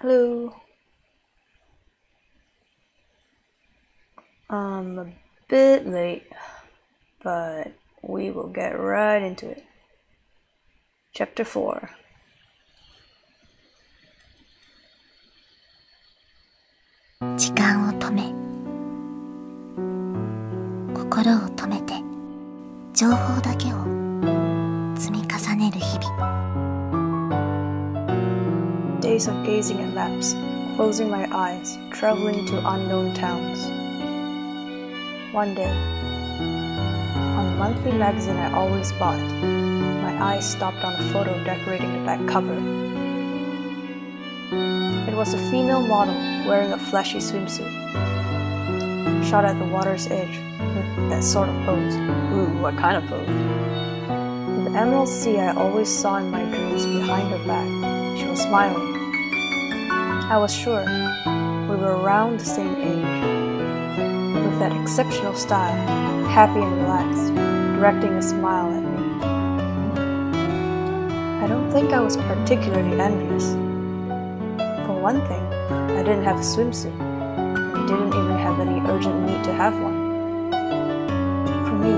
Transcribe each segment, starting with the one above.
Hello. I'm a bit late, but we will get right into it. Chapter 4. Days of gazing at maps, closing my eyes, traveling to unknown towns. One day, on the monthly magazine I always bought, my eyes stopped on a photo decorating the back cover. It was a female model wearing a flashy swimsuit, shot at the water's edge with that sort of pose. Ooh, what kind of pose? With the emerald sea I always saw in my dreams behind her back, she was smiling. I was sure we were around the same age. With that exceptional style, happy and relaxed, directing a smile at me. I don't think I was particularly envious. For one thing, I didn't have a swimsuit, and didn't even have any urgent need to have one. For me,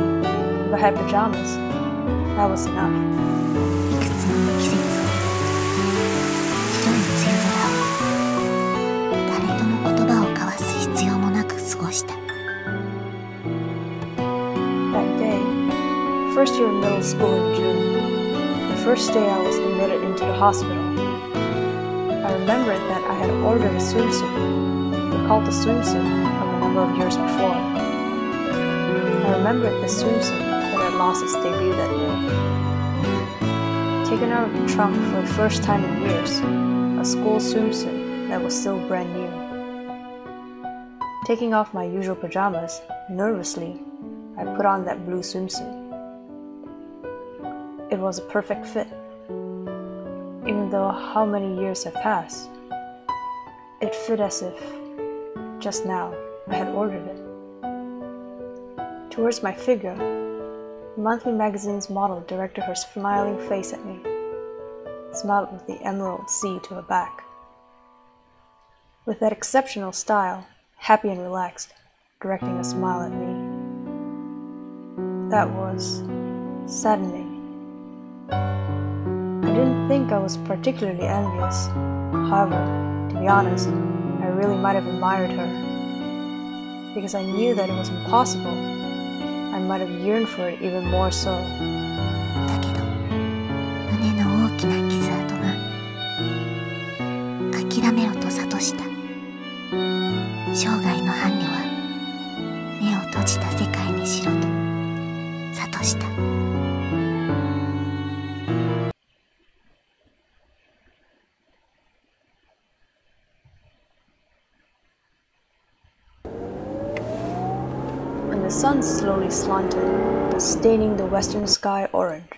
if I had pajamas, that was enough. That day, first year of middle school in June, the first day I was admitted into the hospital, I remembered that I had ordered a swimsuit, recalled the swimsuit from a number of years before. I remembered the swimsuit that had lost its debut that day. Taken out of the trunk for the first time in years, a school swimsuit that was still brand new. Taking off my usual pajamas, nervously, I put on that blue swimsuit. It was a perfect fit. Even though how many years have passed, it fit as if, just now, I had ordered it. Towards my figure, the monthly magazine's model directed her smiling face at me, smiled with the emerald sea to her back. With that exceptional style, happy and relaxed, directing a smile at me. That was saddening. I didn't think I was particularly envious. However, to be honest, I really might have admired her. Because I knew that it was impossible, I might have yearned for it even more so. When the sun slowly slanted, staining the western sky orange.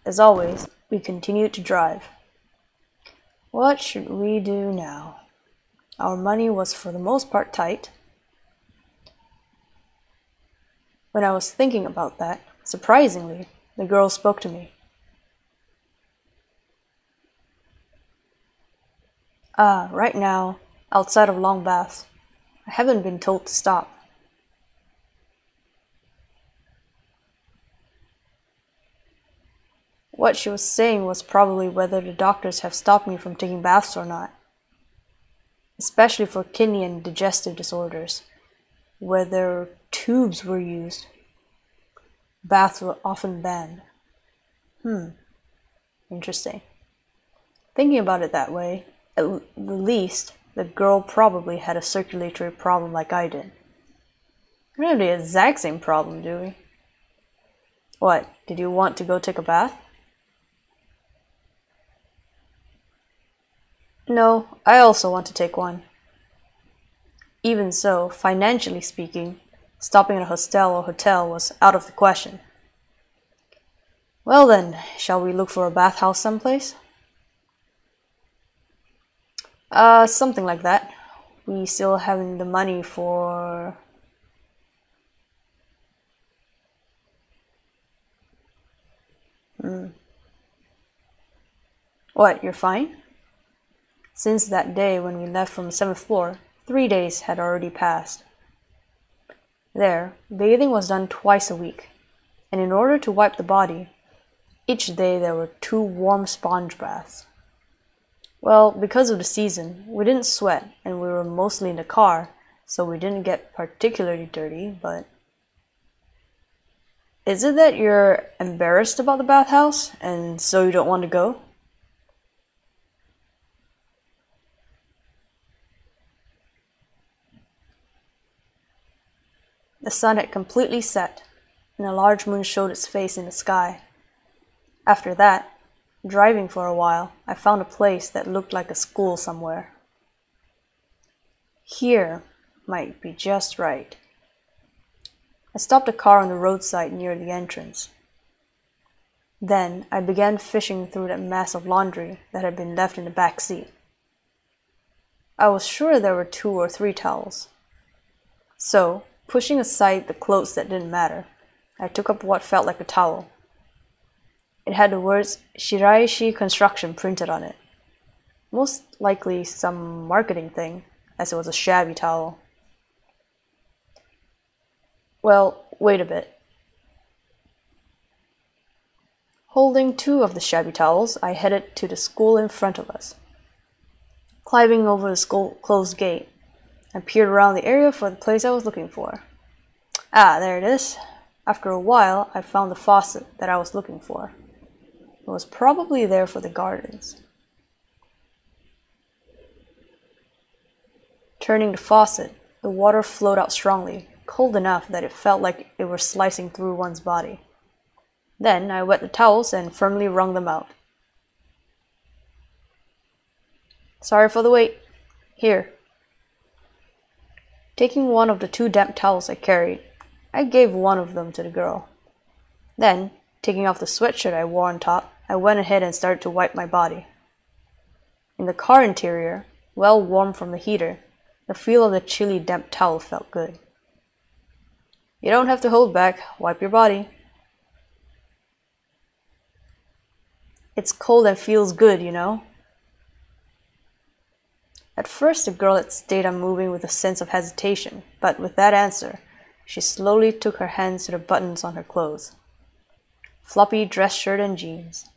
As always, we continued to drive. What should we do now? Our money was for the most part tight. When I was thinking about that, surprisingly, the girl spoke to me. Right now, outside of long baths. I haven't been told to stop. What she was saying was probably whether the doctors have stopped me from taking baths or not. Especially for kidney and digestive disorders, whether tubes were used. Baths were often banned. Interesting. Thinking about it that way, at the least, the girl probably had a circulatory problem like I did. We don't have the exact same problem, do we? What, did you want to go take a bath? No, I also want to take one. Even so, financially speaking, stopping at a hostel or hotel was out of the question. Well then, shall we look for a bathhouse someplace? Something like that. We still haven't the money for... What, you're fine? Since that day when we left from the 7th floor, 3 days had already passed. There, bathing was done twice a week, and in order to wipe the body, each day there were 2 warm sponge baths. Well, because of the season, we didn't sweat and we were mostly in the car, so we didn't get particularly dirty, but... Is it that you're embarrassed about the bathhouse, and so you don't want to go? The sun had completely set, and a large moon showed its face in the sky. After that, driving for a while, I found a place that looked like a school somewhere. Here might be just right. I stopped a car on the roadside near the entrance. Then I began fishing through that mass of laundry that had been left in the back seat. I was sure there were 2 or 3 towels. So, pushing aside the clothes that didn't matter, I took up what felt like a towel. It had the words Shiraishi Construction printed on it. Most likely some marketing thing, as it was a shabby towel. Well, wait a bit. Holding 2 of the shabby towels, I headed to the school in front of us. Climbing over the school closed gate, I peered around the area for the place I was looking for. Ah, there it is. After a while, I found the faucet that I was looking for. It was probably there for the gardens. Turning the faucet, the water flowed out strongly, cold enough that it felt like it were slicing through one's body. Then I wet the towels and firmly wrung them out. Sorry for the wait. Here. Taking one of the 2 damp towels I carried, I gave one of them to the girl. Then, taking off the sweatshirt I wore on top, I went ahead and started to wipe my body. In the car interior, well warm from the heater, the feel of the chilly damp towel felt good. You don't have to hold back, wipe your body. It's cold and feels good, you know. At first the girl had stayed unmoving with a sense of hesitation, but with that answer, she slowly took her hands to the buttons on her clothes. Floppy dress shirt and jeans.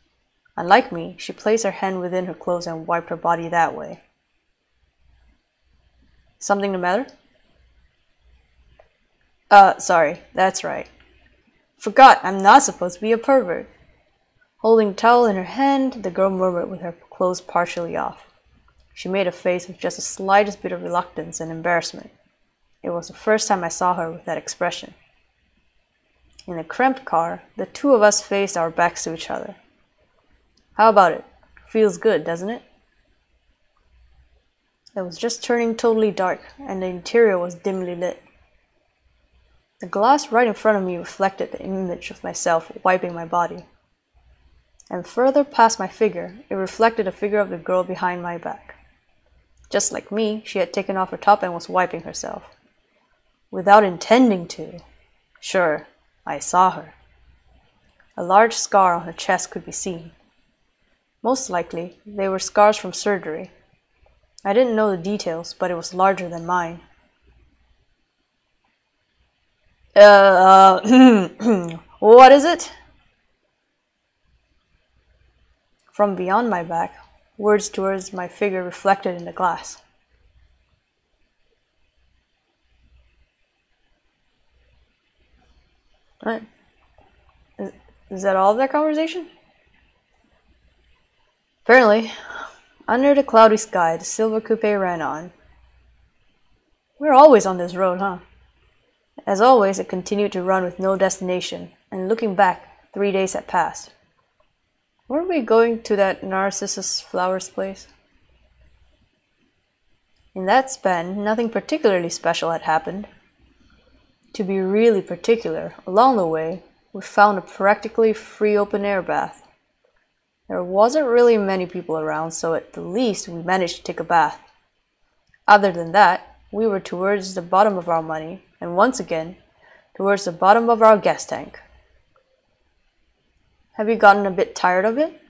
Unlike me, she placed her hand within her clothes and wiped her body that way. Something the matter? Sorry, that's right. Forgot, I'm not supposed to be a pervert. Holding the towel in her hand, the girl murmured with her clothes partially off. She made a face with just the slightest bit of reluctance and embarrassment. It was the first time I saw her with that expression. In the cramped car, the 2 of us faced our backs to each other. How about it? Feels good, doesn't it? It was just turning totally dark, and the interior was dimly lit. The glass right in front of me reflected the image of myself wiping my body. And further past my figure, it reflected the figure of the girl behind my back. Just like me, she had taken off her top and was wiping herself. Without intending to. Sure, I saw her. A large scar on her chest could be seen. Most likely, they were scars from surgery. I didn't know the details, but it was larger than mine. What is it? From beyond my back, words towards my figure reflected in the glass. Right. Is that all of that conversation? Apparently, under the cloudy sky, the silver coupe ran on. We're always on this road, huh? As always, it continued to run with no destination, and looking back, 3 days had passed. Weren't we going to that Narcissus flowers place? In that span, nothing particularly special had happened. To be really particular, along the way, we found a practically free open-air bath. There wasn't really many people around, so at the least we managed to take a bath. Other than that, we were towards the bottom of our money, and once again, towards the bottom of our gas tank. Have you gotten a bit tired of it?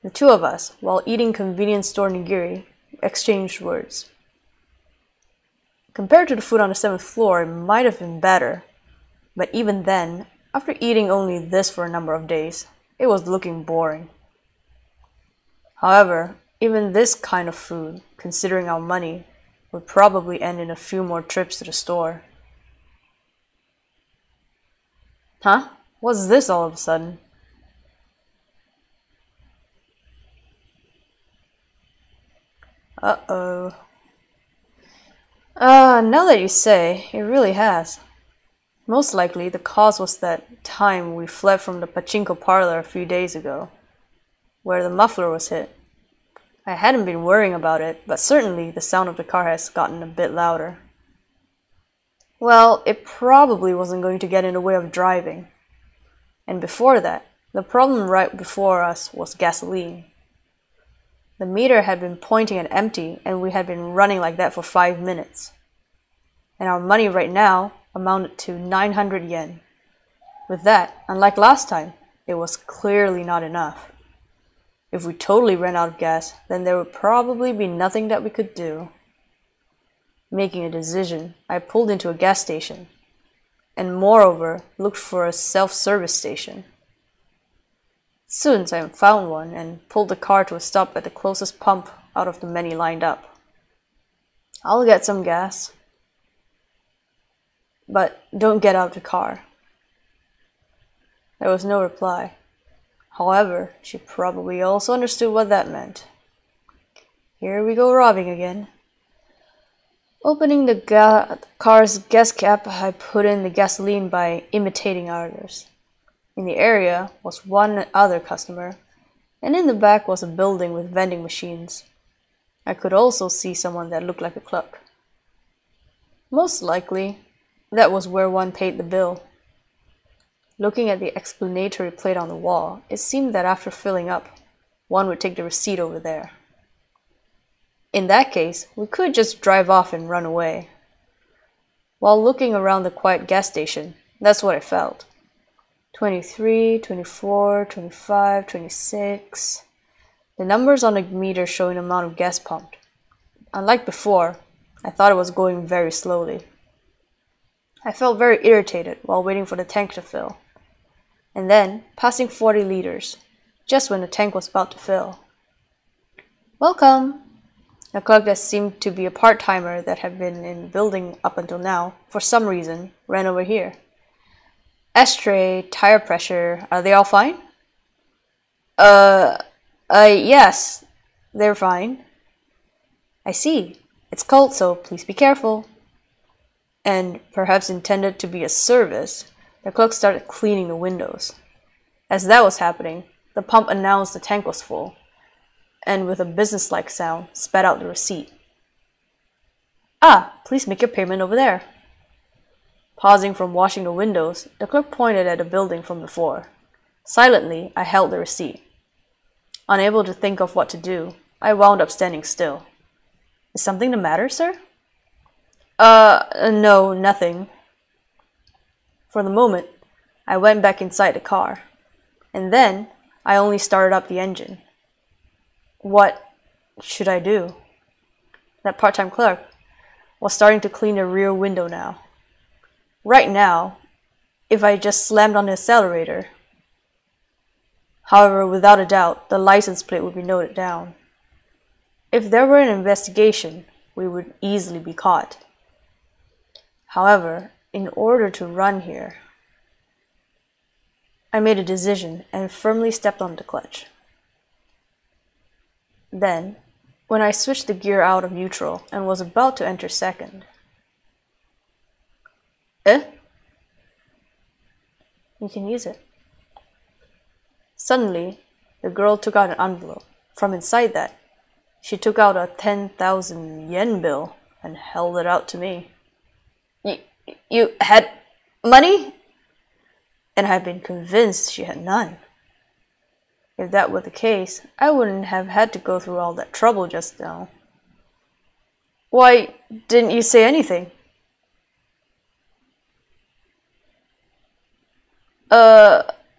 The two of us, while eating convenience store nigiri, exchanged words. Compared to the food on the 7th floor, it might have been better, but even then, after eating only this for a number of days, it was looking boring. However, even this kind of food, considering our money, would probably end in a few more trips to the store. Huh? What's this all of a sudden? Uh-oh. Now that you say, it really has. Most likely, the cause was that time we fled from the pachinko parlor a few days ago, where the muffler was hit. I hadn't been worrying about it, but certainly the sound of the car has gotten a bit louder. Well, it probably wasn't going to get in the way of driving. And before that, the problem right before us was gasoline. The meter had been pointing at empty, and we had been running like that for 5 minutes. And our money right now amounted to 900 yen. With that, unlike last time, it was clearly not enough. If we totally ran out of gas, then there would probably be nothing that we could do. Making a decision, I pulled into a gas station, and moreover, looked for a self-service station. Soon I found one and pulled the car to a stop at the closest pump out of the many lined up. I'll get some gas. But don't get out of the car. There was no reply. However, she probably also understood what that meant. Here we go robbing again. Opening the car's gas cap, I put in the gasoline by imitating others. In the area was one other customer, and in the back was a building with vending machines. I could also see someone that looked like a clerk. Most likely, that was where one paid the bill. Looking at the explanatory plate on the wall, it seemed that after filling up, one would take the receipt over there. In that case, we could just drive off and run away. While looking around the quiet gas station, that's what I felt. 23, 24, 25, 26. The numbers on the meter showing the amount of gas pumped. Unlike before, I thought it was going very slowly. I felt very irritated while waiting for the tank to fill. And then, passing 40 liters, just when the tank was about to fill. Welcome! A clerk that seemed to be a part-timer that had been in the building up until now, for some reason, ran over here. Ashtray, tire pressure, are they all fine? Yes, they're fine. I see. It's cold, so please be careful. And perhaps intended to be a service, the clerk started cleaning the windows. As that was happening, the pump announced the tank was full, and with a businesslike sound, spat out the receipt. Ah, please make your payment over there. Pausing from washing the windows, the clerk pointed at the building from before. Silently, I held the receipt. Unable to think of what to do, I wound up standing still. Is something the matter, sir? No, nothing. For the moment, I went back inside the car, and then I only started up the engine. What should I do? That part-time clerk was starting to clean the rear window now. Right now, if I just slammed on the accelerator. However, without a doubt, the license plate would be noted down. If there were an investigation, we would easily be caught. However, in order to run here, I made a decision and firmly stepped on the clutch. Then, when I switched the gear out of neutral and was about to enter second. You can use it. Suddenly, the girl took out an envelope. From inside that, she took out a 10,000 yen bill and held it out to me. You had money? And I had been convinced she had none. If that were the case, I wouldn't have had to go through all that trouble just now. Why didn't you say anything?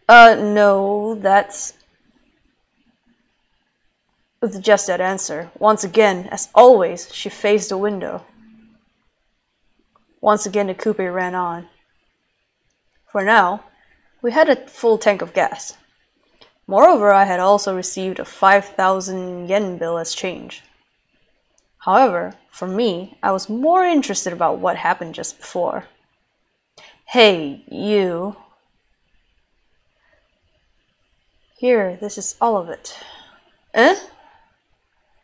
No, that's... With just that answer, once again, as always, she faced the window. Once again, the coupe ran on. For now, we had a full tank of gas. Moreover, I had also received a 5,000 yen bill as change. However, for me, I was more interested about what happened just before. Hey, you. Here, this is all of it. Eh?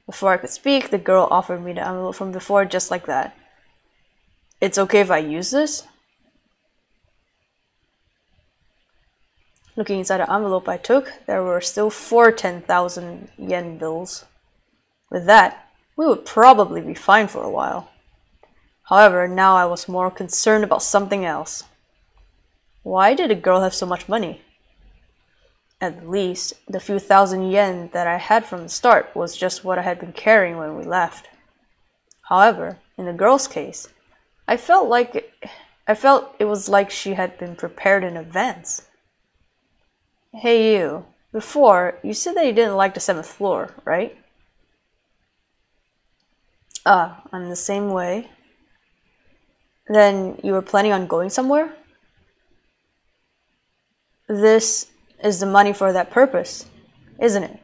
Before I could speak, the girl offered me the envelope from before just like that. It's okay if I use this? Looking inside the envelope I took, there were still 4 10,000 yen bills. With that, we would probably be fine for a while. However, now I was more concerned about something else. Why did the girl have so much money? At least, the few thousand yen that I had from the start was just what I had been carrying when we left. However, in the girl's case, I felt it was like she had been prepared in advance. Hey you, before, you said that you didn't like the 7th floor, right? I'm the same way. Then you were planning on going somewhere? This is the money for that purpose, isn't it?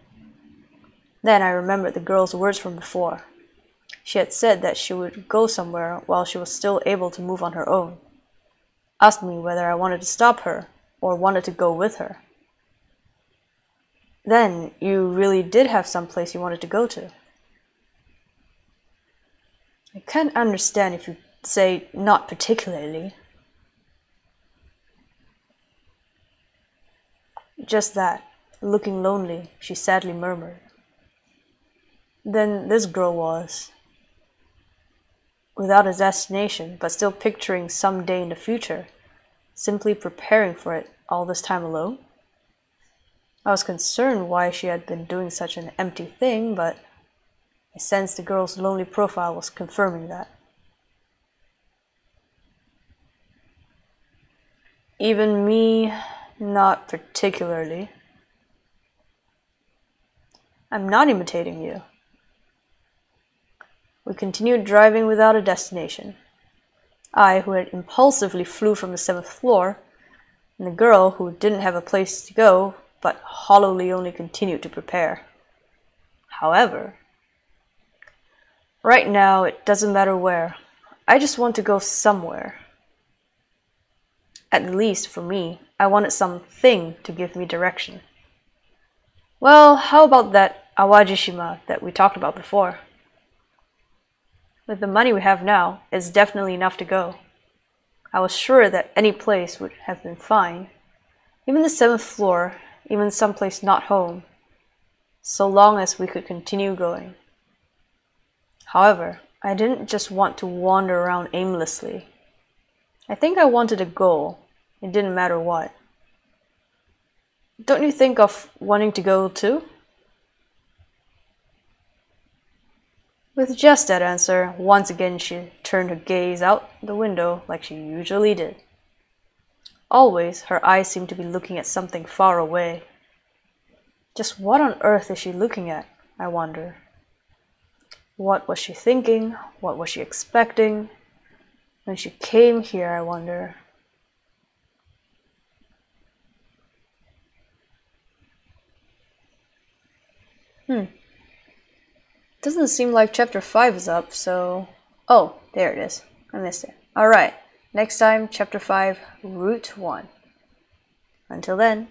Then I remembered the girl's words from before. She had said that she would go somewhere while she was still able to move on her own. Asked me whether I wanted to stop her or wanted to go with her. Then you really did have some place you wanted to go to. I can't understand if you say not particularly. Just that, looking lonely, she sadly murmured. Then this girl was, without a destination, but still picturing some day in the future, simply preparing for it all this time alone. I was concerned why she had been doing such an empty thing, but I sensed the girl's lonely profile was confirming that. Even me, not particularly. I'm not imitating you. We continued driving without a destination. I, who had impulsively flew from the 7th floor, and the girl who didn't have a place to go, but hollowly only continued to prepare. However, right now it doesn't matter where. I just want to go somewhere. At least for me, I wanted something to give me direction. Well, how about that Awajishima that we talked about before? With the money we have now, it's definitely enough to go. I was sure that any place would have been fine. Even the 7th floor, even someplace not home, so long as we could continue going. However, I didn't just want to wander around aimlessly. I think I wanted a goal. It didn't matter what. Don't you think of wanting to go too? With just that answer, once again she turned her gaze out the window like she usually did. Always, her eyes seemed to be looking at something far away. Just what on earth is she looking at, I wonder? What was she thinking? What was she expecting? When she came here, I wonder. Doesn't seem like chapter 5 is up, so... Oh, there it is. I missed it. Alright, next time, chapter 5, Route 1. Until then...